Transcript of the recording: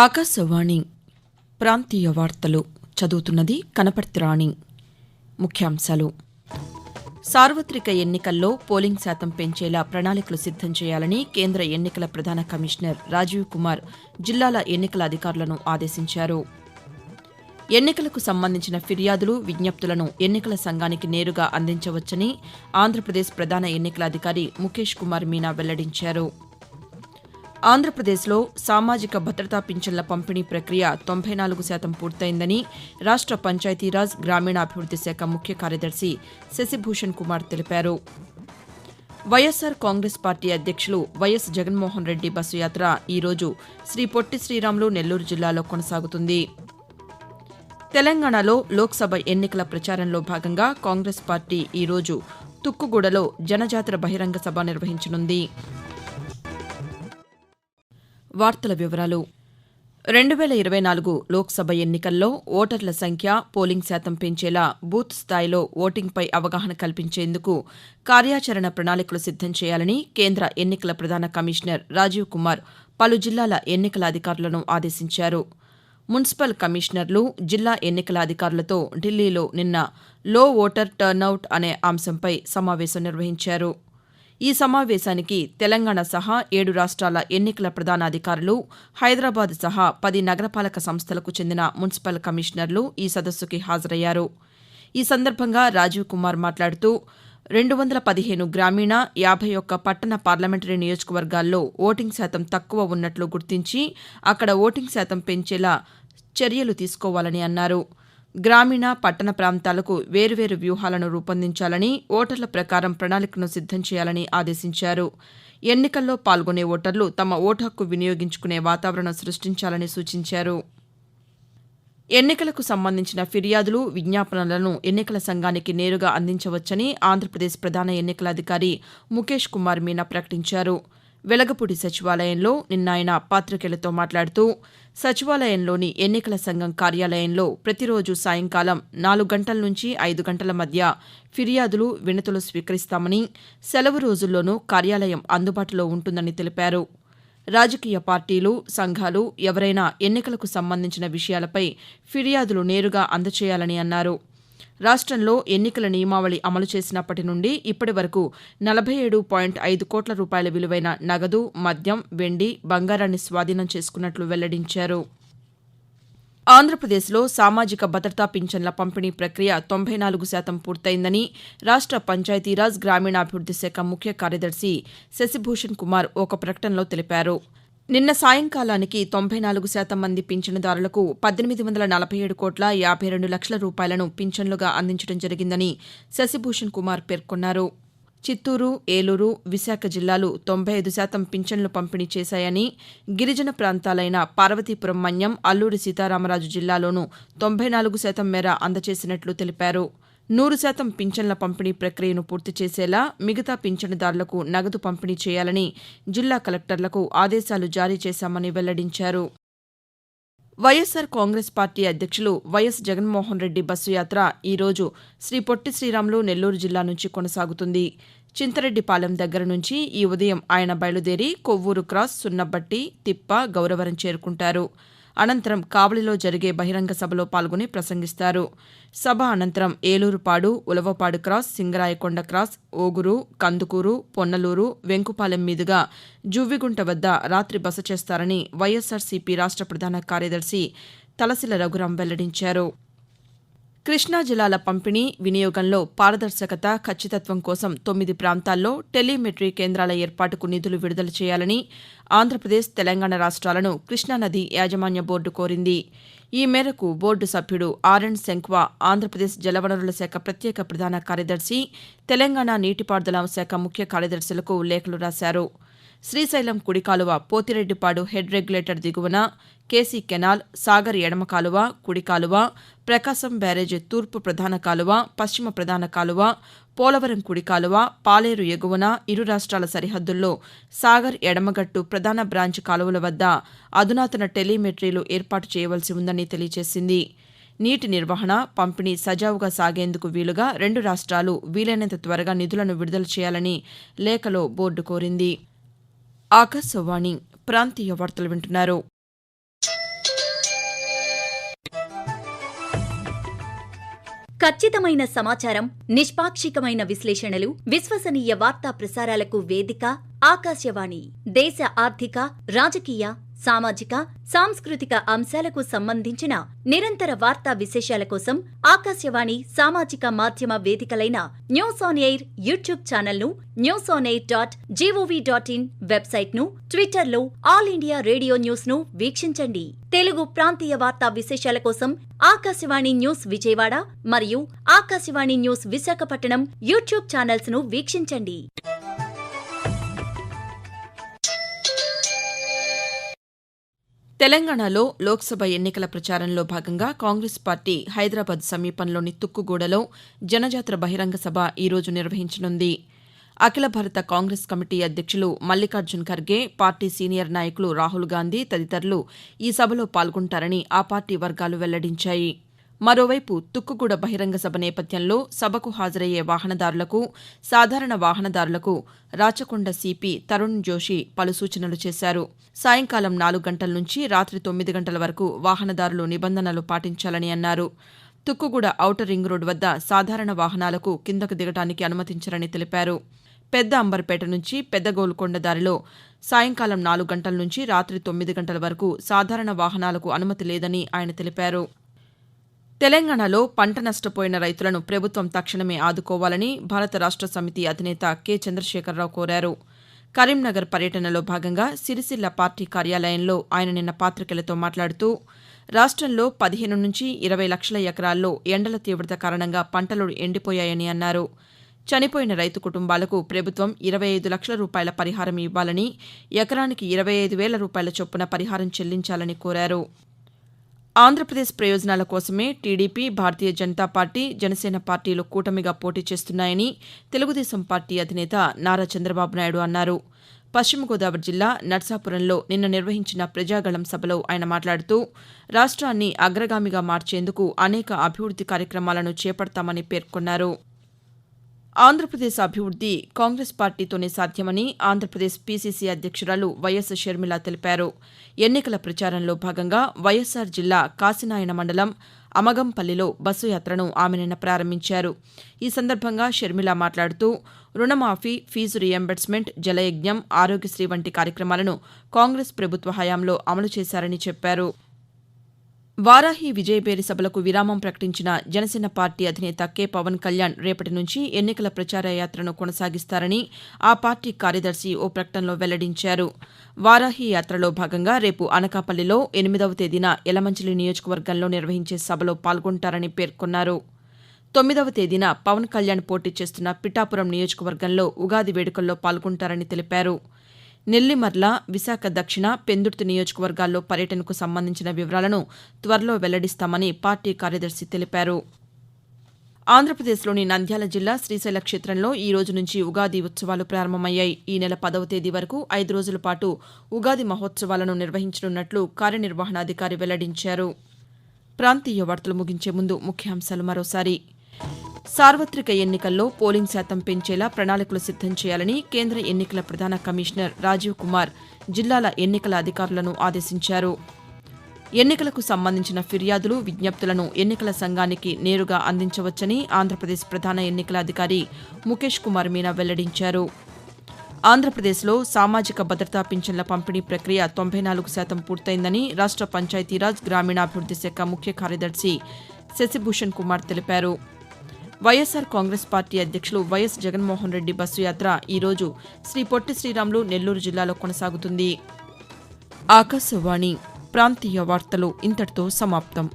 ఆకాశవాణి ప్రాంతీయ వార్తలు చదువుతున్నది కనపర్తి రాణి. ముఖ్యాంశాలు: సార్వత్రిక ఎన్నికల్లో పోలింగ్ శాతం పెంచేలా ప్రణాళికలు సిద్దం చేయాలని కేంద్ర ఎన్నికల ప్రధాన కమిషనర్ రాజీవ్ కుమార్ జిల్లాల ఎన్నికల అధికారులను ఆదేశించారు. ఎన్నికలకు సంబంధించిన ఫిర్యాదులు, విజ్ఞప్తులను ఎన్నికల సంఘానికి నేరుగా అందించవచ్చని ఆంధ్రప్రదేశ్ ప్రధాన ఎన్నికల అధికారి ముఖేష్ కుమార్ మీనా వెల్లడించారు. ఆంధ్రప్రదేశ్లో సామాజిక భద్రతా పింఛన్ల పంపిణీ ప్రక్రియ 94% పూర్తయిందని రాష్ట్ర పంచాయతీరాజ్, గ్రామీణాభివృద్ది శాఖ ముఖ్య కార్యదర్శి శశిభూషణ్ కుమార్ తెలిపారు. వైఎస్సార్ కాంగ్రెస్ పార్టీ అధ్యక్షులు వైఎస్ జగన్మోహన్ రెడ్డి బస్సు యాత్ర ఈరోజు శ్రీ పొట్టి శ్రీరాములు నెల్లూరు జిల్లాలో కొనసాగుతుంది. తెలంగాణలో లోక్సభ ఎన్నికల ప్రచారంలో భాగంగా కాంగ్రెస్ పార్టీ ఈరోజు తుక్కుగూడలో జనజాతర బహిరంగ సభ నిర్వహించనుంది. వార్తల వివరాలు: 2024 లోక్సభ ఎన్నికల్లో ఓటర్ల సంఖ్య, పోలింగ్ శాతం పెంచేలా బూత్ స్థాయిలో ఓటింగ్పై అవగాహన కల్పించేందుకు కార్యాచరణ ప్రణాళికలు సిద్దం చేయాలని కేంద్ర ఎన్నికల ప్రధాన కమిషనర్ రాజీవ్ కుమార్ పలు జిల్లాల ఎన్నికల అధికారులను ఆదేశించారు. మున్సిపల్ కమిషనర్లు, జిల్లా ఎన్నికల అధికారులతో ఢిల్లీలో నిన్న లో ఓటర్ టర్నౌట్ అనే అంశంపై సమావేశం నిర్వహించారు. ఈ సమావేశానికి తెలంగాణ సహా 7 రాష్ట్రాల ఎన్నికల ప్రధాన అధికారులు, హైదరాబాద్ సహా 10 నగరపాలక సంస్థలకు చెందిన మున్సిపల్ కమిషనర్లు ఈ సదస్సుకి హాజరయ్యారు. ఈ సందర్భంగా రాజీవ్ కుమార్ మాట్లాడుతూ 215 గ్రామీణ, 51 పట్టణ పార్లమెంటరీ నియోజకవర్గాల్లో ఓటింగ్ శాతం తక్కువ ఉన్నట్లు గుర్తించి అక్కడ ఓటింగ్ శాతం పెంచేలా చర్యలు తీసుకోవాలని అన్నారు. గ్రామీణ, పట్టణ ప్రాంతాలకు వేర్వేరు వ్యూహాలను రూపొందించాలని, ఓటర్ల ప్రకారం ప్రణాళికను సిద్దం చేయాలని ఆదేశించారు. ఎన్నికల్లో పాల్గొనే ఓటర్లు తమ ఓటు హక్కు వినియోగించుకునే వాతావరణం సృష్టించాలని సూచించారు. ఎన్నికలకు సంబంధించిన ఫిర్యాదులు, విజ్ఞాపనలను ఎన్నికల సంఘానికి నేరుగా అందించవచ్చని ఆంధ్రప్రదేశ్ ప్రధాన ఎన్నికల అధికారి ముఖేష్ కుమార్ మీనా ప్రకటించారు. వెలగపూడి సచివాలయంలో నిన్న ఆయన పాతికేయులతో మాట్లాడుతూ సచివాలయంలోని ఎన్నికల సంఘం కార్యాలయంలో ప్రతిరోజు సాయంకాలం 4 గంటల నుంచి 5 గంటల మధ్య ఫిర్యాదులు, వినతులు స్వీకరిస్తామని, సెలవు రోజుల్లోనూ కార్యాలయం అందుబాటులో ఉంటుందని తెలిపారు. రాజకీయ పార్టీలు, సంఘాలు ఎవరైనా ఎన్నికలకు సంబంధించిన విషయాలపై ఫిర్యాదులు నేరుగా అందచేయాలని అన్నారు. రాష్ట్రంలో ఎన్నికల నియమావళి అమలు చేసినప్పటి నుండి ఇప్పటి వరకు 47.5 కోట్ల రూపాయల విలువైన నగదు, మద్యం, వెండి, బంగారాన్ని స్వాధీనం చేసుకున్నట్లు వెల్లడించారు. ఆంధ్రప్రదేశ్లో సామాజిక భద్రతా పింఛన్ల పంపిణీ ప్రక్రియ 94% పూర్తయిందని రాష్ట్ర పంచాయతీరాజ్, గ్రామీణాభివృద్ది శాఖ ముఖ్య కార్యదర్శి శశిభూషణ్ కుమార్ ఒక ప్రకటనలో తెలిపారు. నిన్న సాయంకాలానికి 94% మంది పింఛనుదారులకు 1847 కోట్ల 52 లక్షల రూపాయలను పింఛన్లుగా అందించడం జరిగిందని శశిభూషణ్ కుమార్ పేర్కొన్నారు. చిత్తూరు, ఏలూరు, విశాఖ జిల్లాలు 95% పింఛన్లు పంపిణీ చేశాయని, గిరిజన ప్రాంతాలైన పార్వతీపురం మన్యం, అల్లూరి సీతారామరాజు జిల్లాలోనూ 94% మేర అందజేసినట్లు తెలిపారు. 100% పింఛన్ల పంపిణీ ప్రక్రియను పూర్తి చేసేలా మిగతా పింఛనుదారులకు నగదు పంపిణీ చేయాలని జిల్లా కలెక్టర్లకు ఆదేశాలు జారీ చేశామని వెల్లడించారు. వైఎస్సార్ కాంగ్రెస్ పార్టీ అధ్యక్షులు వైఎస్ జగన్మోహన్ రెడ్డి బస్సు యాత్ర ఈరోజు శ్రీ పొట్టి శ్రీరాములు నెల్లూరు జిల్లా నుంచి కొనసాగుతుంది. చింతరెడ్డిపాలెం దగ్గర నుంచి ఈ ఉదయం ఆయన బయలుదేరి కొవ్వూరు క్రాస్, సున్నబట్టి, తిప్ప, గౌరవరం చేరుకుంటారు. అనంతరం కావలిలో జరిగే బహిరంగ సభలో పాల్గొని ప్రసంగిస్తారు. సభ అనంతరం ఏలూరుపాడు, ఉలవపాడు క్రాస్, సింగరాయకొండ క్రాస్, ఓగురు, కందుకూరు, పొన్నలూరు, వెంకుపాలెం మీదుగా జువ్విగుంట వద్ద రాత్రి బస చేస్తారని వైఎస్సార్సీపీ రాష్ట్ర ప్రధాన కార్యదర్శి తలశిల రఘురాం వెల్లడించారు. కృష్ణా జలాల పంపిణీ, వినియోగంలో పారదర్శకత, ఖచ్చితత్వం కోసం 9 ప్రాంతాల్లో టెలిమెట్రీ కేంద్రాల ఏర్పాటుకు నిధులు విడుదల చేయాలని ఆంధ్రప్రదేశ్, తెలంగాణ రాష్ట్రాలను కృష్ణానది యాజమాన్య బోర్డు కోరింది. ఈ మేరకు బోర్డు సభ్యుడు ఆర్ఎన్ శంఖ్వా ఆంధ్రప్రదేశ్ జలవనరుల శాఖ ప్రత్యేక ప్రధాన కార్యదర్శి, తెలంగాణ నీటిపారుదల శాఖ ముఖ్య కార్యదర్శులకు లేఖలు రాశారు. శ్రీశైలం కుడి కాలువ, పోతిరెడ్డిపాడు హెడ్ రెగ్యులేటర్ దిగువన, కేసీ కెనాల్, సాగర్ ఎడమ కాలువ, కుడి కాలువ, ప్రకాశం బ్యారేజీ తూర్పు ప్రధాన కాలువ, పశ్చిమ ప్రధాన కాలువ, పోలవరం కుడి కాలువ, పాలేరు ఎగువన ఇరు రాష్ట్రాల సరిహద్దుల్లో సాగర్ ఎడమగట్టు ప్రధాన బ్రాంచ్ కాలువల వద్ద అధునాతన టెలిమెట్రీలు ఏర్పాటు చేయవలసి ఉందని తెలియజేసింది. నీటి నిర్వహణ, పంపిణీ సజావుగా సాగేందుకు వీలుగా 2 రాష్ట్రాలు వీలైనంత త్వరగా నిధులను విడుదల చేయాలని లేఖలో బోర్డు కోరింది. ఆకాశవాణి ప్రాంతీయ వార్తలు వింటున్నారు. ఖచ్చితమైన సమాచారం, నిష్పాక్షికమైన విశ్లేషణలు, విశ్వసనీయ వార్తా ప్రసారాలకు వేదిక ఆకాశవాణి. దేశ ఆర్థిక, రాజకీయ, సామాజిక, సాంస్కృతిక అంశాలకు సంబంధించిన నిరంతర వార్తా విశేషాల కోసం ఆకాశవాణి సామాజిక మాధ్యమ వేదికలైన న్యూస్ ఆన్ ఎయిర్ యూట్యూబ్ ఛానల్ను, newsonair.gov.in వెబ్సైట్ను, ట్విట్టర్లో ఆల్ ఇండియా రేడియో న్యూస్ను వీక్షించండి. తెలుగు ప్రాంతీయ వార్తా విశేషాల కోసం ఆకాశవాణి న్యూస్ విజయవాడ మరియు ఆకాశవాణి న్యూస్ విశాఖపట్నం యూట్యూబ్ ఛానల్స్ను వీక్షించండి. తెలంగాణలో లోక్సభ ఎన్నికల ప్రచారంలో భాగంగా కాంగ్రెస్ పార్టీ హైదరాబాద్ సమీపంలోని తుక్కుగూడలో జనజాతర బహిరంగ సభ ఈరోజు నిర్వహించనుంది. అఖిల భారత కాంగ్రెస్ కమిటీ అధ్యక్షులు మల్లికార్జున్ ఖర్గే, పార్టీ సీనియర్ నాయకులు రాహుల్ గాంధీ తదితరులు ఈ సభలో పాల్గొంటారని ఆ పార్టీ వర్గాలు వెల్లడించాయి. మరోవైపు తుక్కుగూడ బహిరంగ సభ నేపథ్యంలో సభకు హాజరయ్యే వాహనదారులకు, సాధారణ వాహనదారులకు రాచకొండ సిపి తరుణ్ జోషి పలు సూచనలు చేశారు. సాయంకాలం 4 గంటల నుంచి రాత్రి 9 గంటల వరకు వాహనదారులు నిబంధనలు పాటించాలని అన్నారు. తుక్కుగూడ ఔటర్ రింగ్ రోడ్డు వద్ద సాధారణ వాహనాలకు కిందకు దిగడానికి అనుమతించరని తెలిపారు. పెద్ద అంబర్పేట నుంచి పెద్ద గోల్కొండ దారిలో సాయంకాలం 4 గంటల నుంచి రాత్రి 9 గంటల వరకు సాధారణ వాహనాలకు అనుమతి లేదని ఆయన తెలిపారు. తెలంగాణలో పంట నష్టపోయిన రైతులను ప్రభుత్వం తక్షణమే ఆదుకోవాలని భారత రాష్ట్ర సమితి అధినేత కె చంద్రశేఖరరావు కోరారు. కరీంనగర్ పర్యటనలో భాగంగా సిరిసిల్ల పార్టీ కార్యాలయంలో ఆయన నిన్న పాతికేయులతో మాట్లాడుతూ రాష్ట్రంలో 15 నుంచి 20 లక్షల ఎకరాల్లో ఎండల తీవ్రత కారణంగా పంటలు ఎండిపోయాయని అన్నారు. చనిపోయిన రైతు కుటుంబాలకు ప్రభుత్వం 25 లక్షల రూపాయల పరిహారం ఇవ్వాలని, ఎకరానికి 25,000 రూపాయల చొప్పున పరిహారం చెల్లించాలని కోరారు. ఆంధ్రప్రదేశ్ ప్రయోజనాల కోసమే టీడీపీ, భారతీయ జనతా పార్టీ, జనసేన పార్టీలు కూటమిగా పోటీ చేస్తున్నాయని తెలుగుదేశం పార్టీ అధినేత నారా చంద్రబాబు నాయుడు అన్నారు. పశ్చిమ గోదావరి జిల్లా నర్సాపురంలో నిన్న నిర్వహించిన ప్రజాగళం సభలో ఆయన మాట్లాడుతూ రాష్ట్రాన్ని అగ్రగామిగా మార్చేందుకు అనేక అభివృద్ది కార్యక్రమాలను చేపడతామని పేర్కొన్నారు. ఆంధ్రప్రదేశ్ అభివృద్ది కాంగ్రెస్ పార్టీతోనే సాధ్యమని ఆంధ్రప్రదేశ్ పీసీసీ అధ్యక్షురాలు వైఎస్ షర్మిల తెలిపారు. ఎన్నికల ప్రచారంలో భాగంగా వైఎస్సార్ జిల్లా కాశీనాయన మండలం అమగంపల్లిలో బస్సు యాత్రను ఆమె నిన్న ప్రారంభించారు. ఈ సందర్భంగా షర్మిల మాట్లాడుతూ రుణమాఫీ, ఫీజు రీయింబర్స్మెంట్, జలయజ్ఞం, ఆరోగ్యశ్రీ వంటి కార్యక్రమాలను కాంగ్రెస్ ప్రభుత్వ హయాంలో అమలు చేశారని చెప్పారు. వారాహి విజయభేరి సభలకు విరామం ప్రకటించిన జనసేన పార్టీ అధినేత కె పవన్ కళ్యాణ్ రేపటి నుంచి ఎన్నికల ప్రచార యాత్రను కొనసాగిస్తారని ఆ పార్టీ కార్యదర్శి ఓ ప్రకటనలో వెల్లడించారు. వారాహి యాత్రలో భాగంగా రేపు అనకాపల్లిలో 8వ తేదీన యలమంచిలి నియోజకవర్గంలో నిర్వహించే సభలో పాల్గొంటారని పేర్కొన్నారు. 9వ తేదీన పవన్ కళ్యాణ్ పోటీ చేస్తున్న పిఠాపురం నియోజకవర్గంలో ఉగాది వేడుకల్లో పాల్గొంటారని తెలిపారు. నెల్లిమర్ల, విశాఖ దక్షిణ, పెందుర్తి నియోజకవర్గాల్లో పర్యటనకు సంబంధించిన వివరాలను త్వరలో వెల్లడిస్తామని పార్టీ కార్యదర్శి తెలిపారు. ఆంధ్రప్రదేశ్లోని నంద్యాల జిల్లా శ్రీశైల క్షేత్రంలో ఈ రోజు నుంచి ఉగాది ఉత్సవాలు ప్రారంభమయ్యాయి. ఈ నెల 10వ తేదీ వరకు 5 రోజుల పాటు ఉగాది మహోత్సవాలను నిర్వహించనున్నట్లు కార్యనిర్వహణాధికారి వెల్లడించారు. ప్రాంతీయ వార్తలు ముగించే ముందు ముఖ్యాంశాలు మరోసారి. సార్వత్రిక ఎన్నికల్లో పోలింగ్ శాతం పెంచేలా ప్రణాళికలు సిద్దం చేయాలని కేంద్ర ఎన్నికల ప్రధాన కమిషనర్ రాజీవ్ కుమార్ జిల్లాల ఎన్నికల అధికారులను ఆదేశించారు. ఎన్నికలకు సంబంధించిన ఫిర్యాదులు, విజ్ఞప్తులను ఎన్నికల సంఘానికి నేరుగా అందించవచ్చని ఆంధ్రప్రదేశ్ ప్రధాన ఎన్నికల అధికారి ముఖేష్ కుమార్ మీనా వెల్లడించారు. ఆంధ్రప్రదేశ్లో సామాజిక భద్రతా పింఛన్ల పంపిణీ ప్రక్రియ 94% పూర్తయిందని రాష్ట్ర పంచాయతీరాజ్, గ్రామీణాభివృద్ది శాఖ ముఖ్య కార్యదర్శి శశిభూషణ్ కుమార్ తెలిపారు. వైఎస్సార్ కాంగ్రెస్ పార్టీ అధ్యక్షులు వైఎస్ జగన్మోహన్ రెడ్డి బస్సు యాత్ర ఈరోజు శ్రీ పొట్టి శ్రీరాములు, నెల్లూరు జిల్లాలో కొనసాగుతుంది. ఆకాశవాణి ప్రాంతీయ వార్తలు ఇంతటితో సమాప్తం.